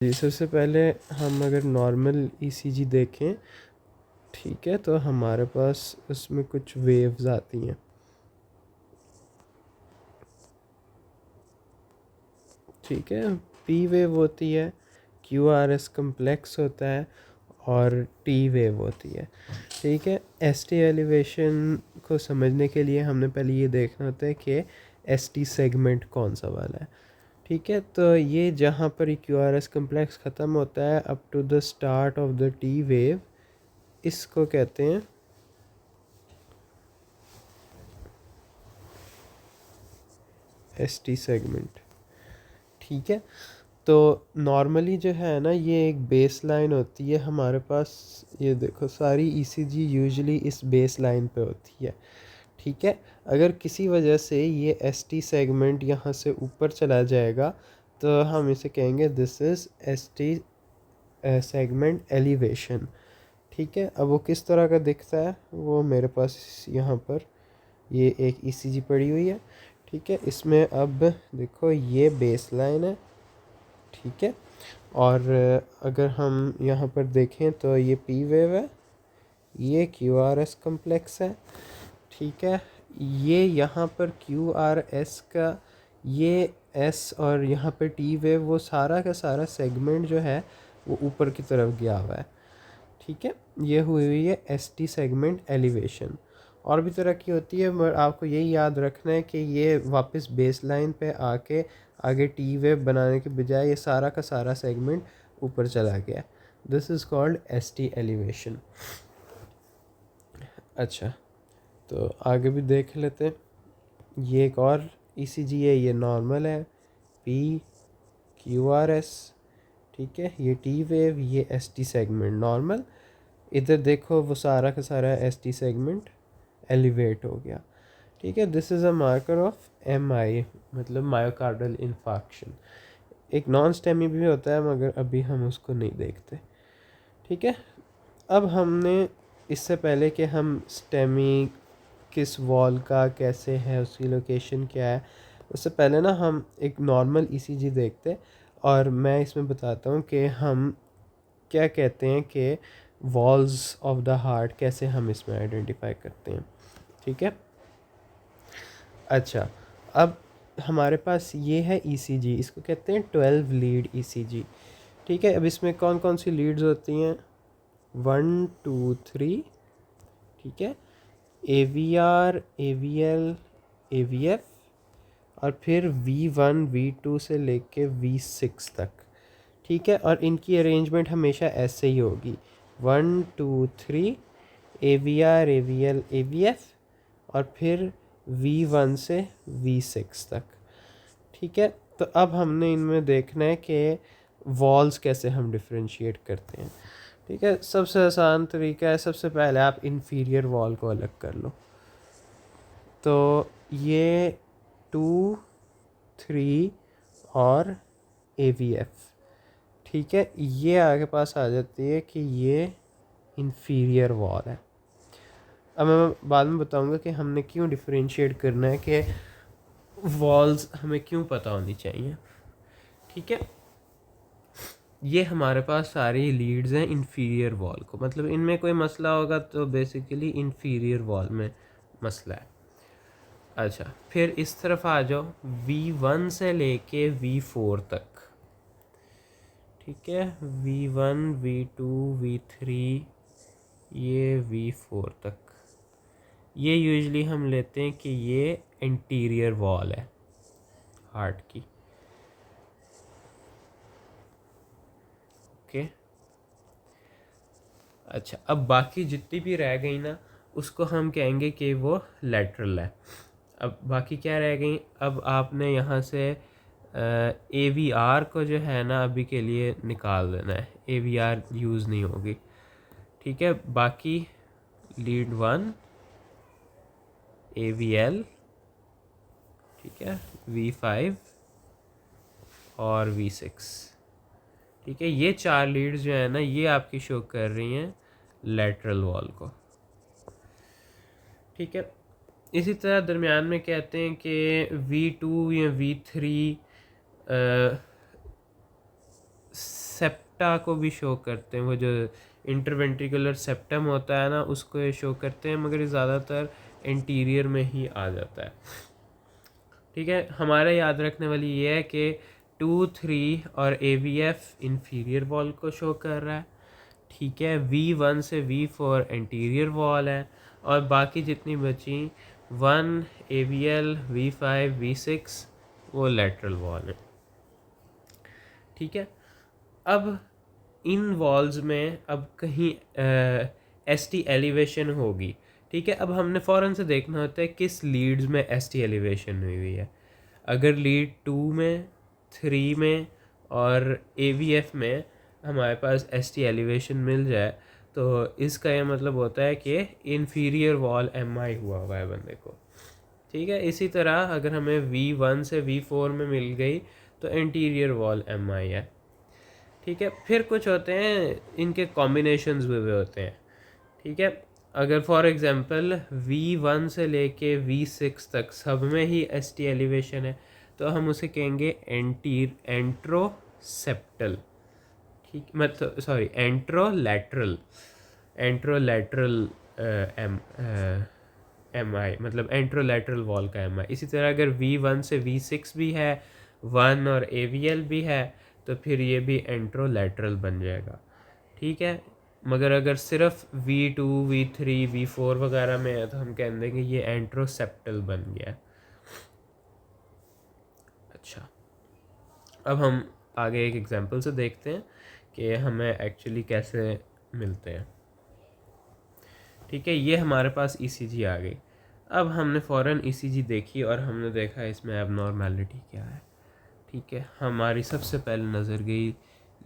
जी, सबसे पहले हम अगर नॉर्मल ईसीजी देखें, ठीक है, तो हमारे पास उसमें कुछ वेव्स आती हैं, ठीक है। पी वेव होती है, क्यू आर एस कम्प्लेक्स होता है, और टी वेव होती है, ठीक है। एस टी एलिवेशन को समझने के लिए हमने पहले ये देखना होता है कि एस टी सेगमेंट कौन सा वाला है, ठीक है। तो ये जहाँ पर क्यू आर एस कम्प्लेक्स ख़त्म होता है up to the start of the T wave, इसको कहते हैं एस टी सेगमेंट, ठीक है। तो नॉर्मली जो है ना, ये एक बेस लाइन होती है हमारे पास। ये देखो, सारी ईसीजी यूजुअली इस बेस लाइन पे होती है, ठीक है। अगर किसी वजह से ये एस टी सेगमेंट यहाँ से ऊपर चला जाएगा तो हम इसे कहेंगे this is S T segment elevation, ठीक है। अब वो किस तरह का दिखता है, वो मेरे पास यहाँ पर ये एक ईसीजी पड़ी हुई है, ठीक है। इसमें अब देखो ये बेस लाइन है, ठीक है। और अगर हम यहाँ पर देखें तो ये पी वेव है, ये क्यू आर एस कम्प्लेक्स है, ठीक है। ये यहाँ पर क्यू आर एस का ये एस और यहाँ पर टी वेव, वो सारा का सारा सेगमेंट जो है वो ऊपर की तरफ गया हुआ है, ठीक है। ये हुई है एस टी सेगमेंट एलिवेशन। और भी तरह की होती है, मगर आपको यही याद रखना है कि ये वापस बेस लाइन पे आके आगे टी वेव बनाने के बजाय ये सारा का सारा सेगमेंट ऊपर चला गया। This is called S T elevation. अच्छा, तो आगे भी देख लेते हैं। ये एक और ईसीजी है, ये नॉर्मल है, पी क्यू आर एस, ठीक है। ये टी वेव, ये एस टी सेगमेंट नॉर्मल। इधर देखो, वो सारा का सारा एस टी सेगमेंट एलिवेट हो गया, ठीक है। This is a marker of M I, मतलब मायोकार्डल इन्फाक्शन। एक नॉन स्टेमी भी होता है, मगर अभी हम उसको नहीं देखते, ठीक है। अब हमने, इससे पहले कि हम स्टेमी किस वॉल का कैसे है, उसकी लोकेशन क्या है, उससे पहले ना हम एक नॉर्मल ईसीजी देखते, और मैं इसमें बताता हूँ कि हम क्या कहते हैं कि वॉल्स ऑफ द हार्ट कैसे हम इसमें आइडेंटिफाई करते हैं, ठीक है। अच्छा, अब हमारे पास ये है ईसीजी, इसको कहते हैं 12 लीड ईसीजी, ठीक है। अब इसमें कौन कौन सी लीड्स होती हैं, 1 2 3, ठीक है। A V R, A V L, A V F, और फिर V1 V2 से लेके V6 तक, ठीक है। और इनकी अरेंजमेंट हमेशा ऐसे ही होगी, 1 2 3, A V R, A V L, A V F, और फिर V1 से V6 तक, ठीक है। तो अब हमने इनमें देखना है कि वॉल्स कैसे हम डिफ्रेंशिएट करते हैं, ठीक है। सबसे आसान तरीका है, सबसे पहले आप इन्फीरियर वॉल को अलग कर लो। तो ये 2 3 और ए वी एफ, ठीक है, ये आगे पास आ जाती है कि ये इन्फीरियर वॉल है। अब मैं बाद में बताऊंगा कि हमने क्यों डिफरेंशिएट करना है, कि वॉल्स हमें क्यों पता होनी चाहिए, ठीक है। ये हमारे पास सारी लीड्स हैं इन्फीरियर वॉल को, मतलब इनमें कोई मसला होगा तो बेसिकली इन्फीरियर वॉल में मसला है। अच्छा, फिर इस तरफ आ जाओ, V1 से लेके V4 तक, ठीक है। V1 V2 V3, ये V4 तक, ये यूजुअली हम लेते हैं कि ये इंटीरियर वॉल है हार्ट की, ओके। अच्छा, अब बाकी जितनी भी रह गई ना, उसको हम कहेंगे कि वो लेटरल है। अब बाकी क्या रह गई, अब आपने यहाँ से ए वी आर को जो है ना अभी के लिए निकाल देना है, ए वी आर यूज़ नहीं होगी, ठीक है। बाकी लीड 1, ए वी एल, ठीक है, V5 और V6, ठीक है। ये 4 लीड्स जो है ना, ये आपकी शो कर रही हैं लेटरल वॉल को, ठीक है। इसी तरह दरमियान में कहते हैं कि V2 या V3 सेप्टा को भी शो करते हैं, वो जो इंटरवेंट्रिकुलर सेप्टम होता है ना उसको ये शो करते हैं, मगर ये ज़्यादातर इंटीरियर में ही आ जाता है। ठीक है, हमारे याद रखने वाली ये है कि 2, 3 और AVF इंफीरियर वॉल को शो कर रहा है। ठीक है, V1 से V4 इंटीरियर वॉल है, और बाकी जितनी बची 1 AVL V5 V6 वो लेटरल वॉल है। ठीक है, अब इन वॉल्स में अब कहीं ST एलिवेशन होगी। ठीक है, अब हमने फ़ौरन से देखना होता है किस लीड्स में ST एलिवेशन हुई हुई है। अगर लीड 2 में, 3 में और AVF में हमारे पास ST एलिवेशन मिल जाए तो इसका ये मतलब होता है कि इन्फीरियर वॉल MI हुआ है बंदे को। ठीक है, इसी तरह अगर हमें V1 से V4 में मिल गई तो इंटीरियर वॉल MI है। ठीक है, फिर कुछ होते हैं इनके कॉम्बिनेशंस हुए होते हैं। ठीक है, अगर फॉर एग्जांपल V1 से लेके V6 तक सब में ही ST एलिवेशन है तो हम उसे कहेंगे एंट्रोसेप्टल। ठीक, मतलब सॉरी एंट्रोलैटरल MI, मतलब एंट्रोलैटरल वॉल का MI। इसी तरह अगर V1 से V6 भी है, 1 और AVL भी है तो फिर ये भी एंट्रोलैटरल बन जाएगा। ठीक है, मगर अगर सिर्फ V2 V3 V4 वगैरह में है तो हम कह देंगे ये एंट्रोसेप्टल बन गया। अच्छा, अब हम आगे एक एग्जांपल से देखते हैं कि हमें एक्चुअली कैसे मिलते हैं। ठीक है, ये हमारे पास ECG आ गई। अब हमने फ़ौरन ECG देखी और हमने देखा इसमें एबनॉर्मेलिटी क्या है। ठीक है, हमारी सबसे पहले नज़र गई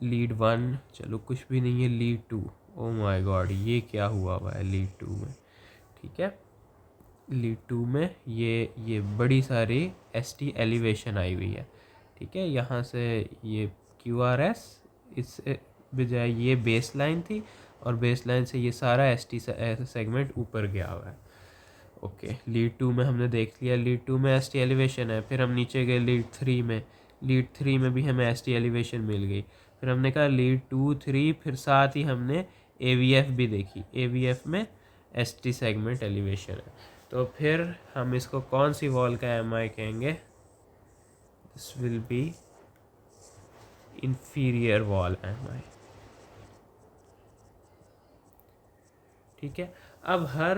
लीड 1, चलो कुछ भी नहीं है। लीड 2, ओ माय गॉड, ये क्या हुआ है लीड 2 में। ठीक है, लीड 2 में ये बड़ी सारी ST एलिवेशन आई हुई है। ठीक है, यहाँ से ये QRS, इससे बजाय ये बेस लाइन थी और बेस लाइन से ये सारा ST सेगमेंट ऊपर गया हुआ है। ओके, लीड 2 में हमने देख लिया, लीड 2 में ST एलिवेशन है। फिर हम नीचे गए लीड 3 में, लीड 3 में भी हमें ST एलिवेशन मिल गई। फिर हमने कहा लीड 2, 3, फिर साथ ही हमने AVF भी देखी। AVF में ST सेगमेंट एलिवेशन है, तो फिर हम इसको कौन सी वॉल का MI कहेंगे? This will be inferior wall MI। ठीक है, अब हर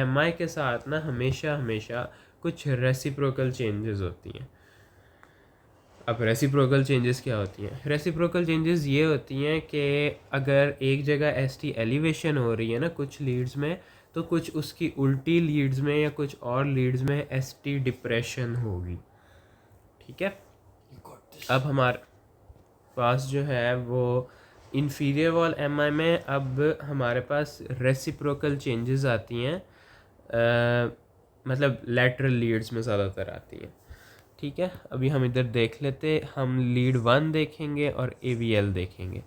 MI के साथ ना हमेशा कुछ रेसिप्रोकल चेंजेस होती हैं। अब रेसिप्रोकल चेंजेस क्या होती हैं? रेसिप्रोकल चेंजेस ये होती हैं कि अगर एक जगह ST एलिवेशन हो रही है ना कुछ लीड्स में, तो कुछ उसकी उल्टी लीड्स में या कुछ और लीड्स में ST डिप्रेशन होगी। ठीक है, अब हमारे पास जो है वो इन्फीरियर वॉल MI में अब हमारे पास रेसिप्रोकल चेंजेस आती हैं, मतलब लैटरल लीड्स में ज़्यादातर आती हैं। ठीक है, अभी हम इधर देख लेते, हम लीड 1 देखेंगे और AVL देखेंगे।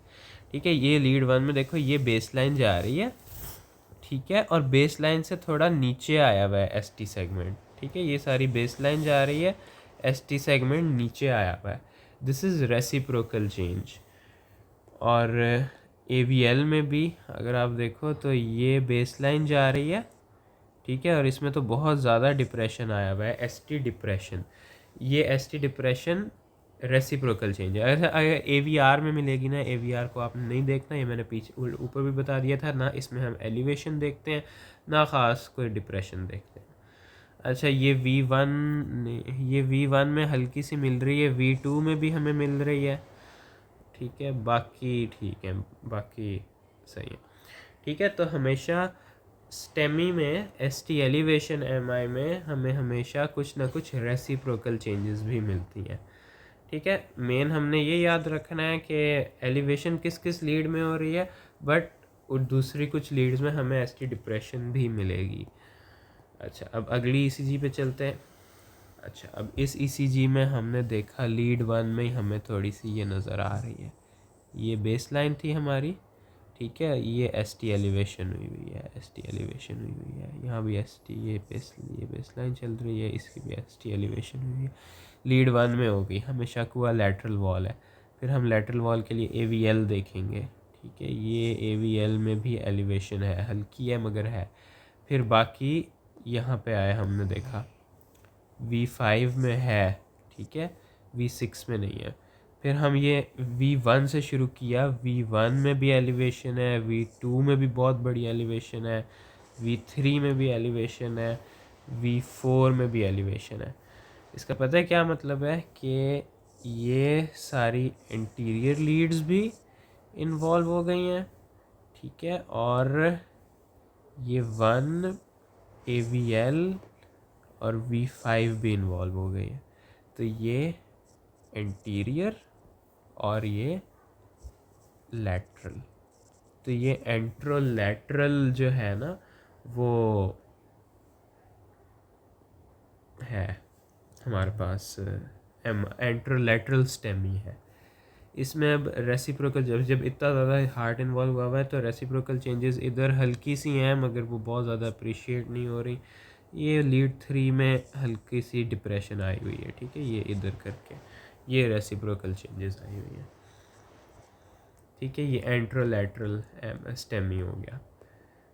ठीक है, ये लीड 1 में देखो ये बेस लाइन जा रही है। ठीक है, और बेस लाइन से थोड़ा नीचे आया हुआ है ST सेगमेंट। ठीक है, ये सारी बेस लाइन जा रही है, ST सेगमेंट नीचे आया हुआ है। This is reciprocal change. और AVL में भी अगर आप देखो तो ये बेस लाइन जा रही है। ठीक है, और इसमें तो बहुत ज़्यादा डिप्रेशन आया हुआ है, ST डिप्रेशन। ये ST डिप्रेशन रेसिप्रोकल चेंज है। अगर AVR में मिलेगी ना, AVR को आपने नहीं देखना, ये मैंने पीछे ऊपर भी बता दिया था ना, इसमें हम एलिवेशन देखते हैं ना ख़ास कोई डिप्रेशन देखते हैं। अच्छा, ये V1 में हल्की सी मिल रही है, V2 में भी हमें मिल रही है। ठीक है, बाकी ठीक है, बाकी सही है। ठीक है, तो हमेशा स्टेमी में ST एलिवेशन MI में हमें हमेशा कुछ ना कुछ रेसिप्रोकल चेंजेस भी मिलती हैं। ठीक है, मेन हमने ये याद रखना है कि एलिवेशन किस किस लीड में हो रही है, बट दूसरी कुछ लीड्स में हमें ST डिप्रेशन भी मिलेगी। अच्छा, अब अगली ECG पे चलते हैं। अच्छा, अब इस ECG में हमने देखा लीड 1 में ही हमें थोड़ी सी ये नज़र आ रही है, ये बेस लाइन थी हमारी। ठीक है, ये ST एलिवेशन हुई हुई है, ST एलिवेशन हुई हुई है, यहाँ भी ST, ये बेस लाइन चल रही है, इसकी भी ST एलिवेशन हुई है। लीड 1 में होगी, हमें शक हुआ लैटरल वॉल है, फिर हम लैटरल वॉल के लिए AVL देखेंगे, ठीक है। ये AVL में भी एलिवेशन है, हल्की है मगर है। फिर बाकी यहाँ पे आए, हमने देखा V5 में है, ठीक है, V6 में नहीं है। फिर हम ये V1 से शुरू किया, V1 में भी एलिवेशन है, V2 में भी बहुत बड़ी एलिवेशन है, V3 में भी एलिवेशन है, V4 में भी एलिवेशन है। इसका पता है क्या मतलब है कि ये सारी इंटीरियर लीड्स भी इन्वॉल्व हो गई हैं, ठीक है, और ये 1 AVL और V5 भी इन्वॉल्व हो गई है। तो ये इंटीरियर और ये लैटरल, तो ये एंट्रोलैटरल जो है ना वो है हमारे पास, एंट्रोलैटरल स्टेमी है। इसमें अब रेसिप्रोकल जब इतना ज़्यादा हार्ट इन्वॉल्व हुआ हुआ है तो रेसिप्रोकल चेंजेस इधर हल्की सी हैं मगर वो बहुत ज़्यादा अप्रिशिएट नहीं हो रही। ये लीड 3 में हल्की सी डिप्रेशन आई हुई है, ठीक है, ये इधर करके ये रेसिप्रोकल चेंजेस आई हुई हैं, ठीक है। ये एंट्रोलैटरल स्टेमी हो गया।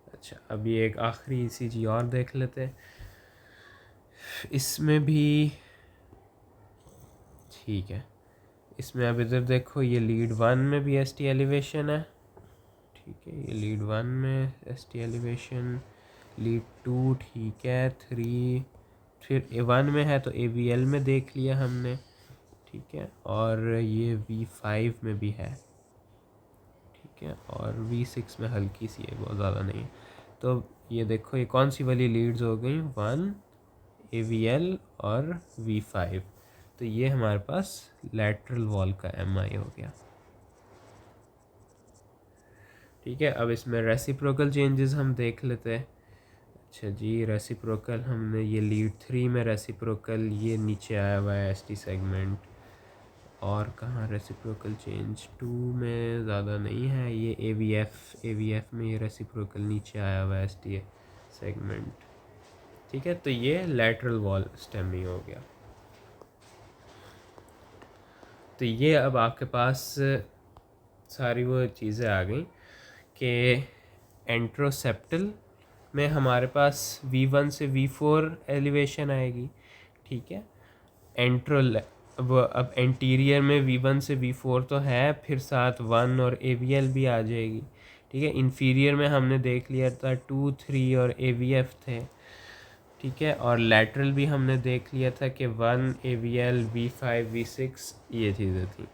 अच्छा, अब ये एक आखिरी ECG और देख लेते हैं। इसमें भी ठीक है, इसमें अब इधर देखो, ये लीड 1 में भी ST एलिवेशन है, ठीक है, ये लीड 1 में ST एलिवेशन, लीड 2 ठीक है, 3 फिर A1 में है तो AVL में देख लिया हमने, ठीक है, और ये V5 में भी है, ठीक है, और V6 में हल्की सी है, बहुत ज़्यादा नहीं है। तो ये देखो, ये कौन सी वाली लीड्स हो गई, 1 AVL और V5। तो ये हमारे पास लैटरल वॉल का MI हो गया, ठीक है। अब इसमें रेसिप्रोकल चेंजेस हम देख लेते हैं। अच्छा जी, रेसिप्रोकल हमने ये लीड 3 में रेसिप्रोकल ये नीचे आया हुआ है ST सेगमेंट, और कहाँ रेसिप्रोकल चेंज 2 में ज़्यादा नहीं है, ये AVF में ये रेसिप्रोकल नीचे आया हुआ है ST सेगमेंट, ठीक है। तो ये लैटरल वॉल स्टेमी हो गया। तो ये अब आपके पास सारी वो चीज़ें आ गई कि एंट्रोसेप्टल में हमारे पास V1 से V4 एलिवेशन आएगी, ठीक है। अब एंटीरियर में V1 से V4 तो है, फिर साथ 1 और AVL भी आ जाएगी, ठीक है। इन्फीरियर में हमने देख लिया था 2, 3 और AVF थे, ठीक है, और लैटरल भी हमने देख लिया था कि 1 AVL V5 V6 ये चीज़ें थी।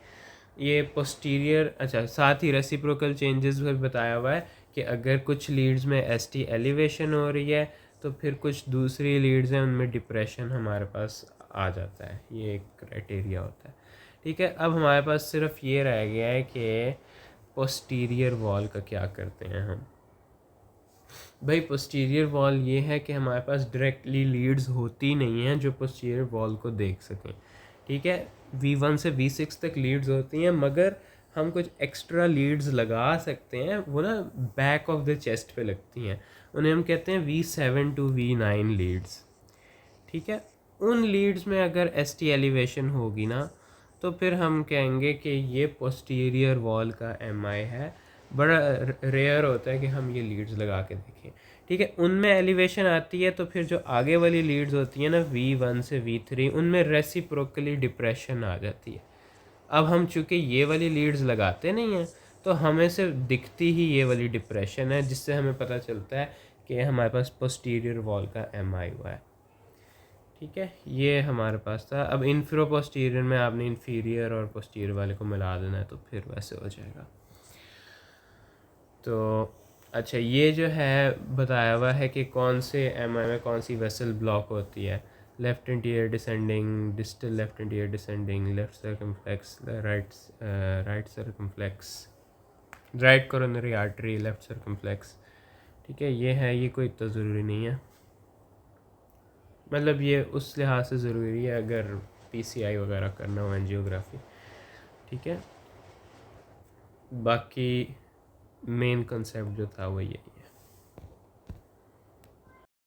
ये पोस्टीरियर, अच्छा, साथ ही रेसिप्रोकल चेंजेस भी बताया हुआ है कि अगर कुछ लीड्स में ST एलिवेशन हो रही है तो फिर कुछ दूसरी लीड्स हैं उनमें डिप्रेशन हमारे पास आ जाता है, ये एक क्राइटेरिया होता है, ठीक है। अब हमारे पास सिर्फ ये रह गया है कि पोस्टीरियर वॉल का क्या करते हैं हम। भाई पोस्टीरियर वॉल ये है कि हमारे पास डायरेक्टली लीड्स होती नहीं हैं जो पोस्टीरियर वॉल को देख सकें, ठीक है। V1 से V6 तक लीड्स होती हैं मगर हम कुछ एक्स्ट्रा लीड्स लगा सकते हैं, वो ना बैक ऑफ द चेस्ट पे लगती हैं, उन्हें हम कहते हैं V7 to V9 लीड्स, ठीक है। उन लीड्स में अगर ST एलिवेशन होगी ना तो फिर हम कहेंगे कि ये पोस्टीरियर वॉल का MI है। बड़ा रेयर होता है कि हम ये लीड्स लगा के देखें, ठीक है। उनमें एलिवेशन आती है तो फिर जो आगे वाली लीड्स होती हैं ना V1 से V3, उनमें रेसिप्रोकली डिप्रेशन आ जाती है। अब हम चूँकि ये वाली लीड्स लगाते नहीं हैं तो हमें सिर्फ दिखती ही ये वाली डिप्रेशन है, जिससे हमें पता चलता है कि हमारे पास पोस्टीरियर वॉल का MI हुआ है, ठीक है। ये हमारे पास था। अब इन्फीरो पोस्टीरियर में आपने इन्फीरियर और पोस्टीरियर वाले को मिला देना है तो फिर वैसे हो जाएगा। तो अच्छा, ये जो है बताया हुआ है कि कौन से MI में कौन सी वेसल ब्लॉक होती है। Left interior descending, distal left interior descending, left circumflex, right circumflex, right coronary artery, left circumflex, ठीक है। ये है, ये कोई इतना ज़रूरी नहीं है, मतलब ये उस लिहाज से ज़रूरी है अगर PCI वगैरह करना हो, एंजियोग्राफी, ठीक है। बाकी मेन कंसेप्ट जो था वो यही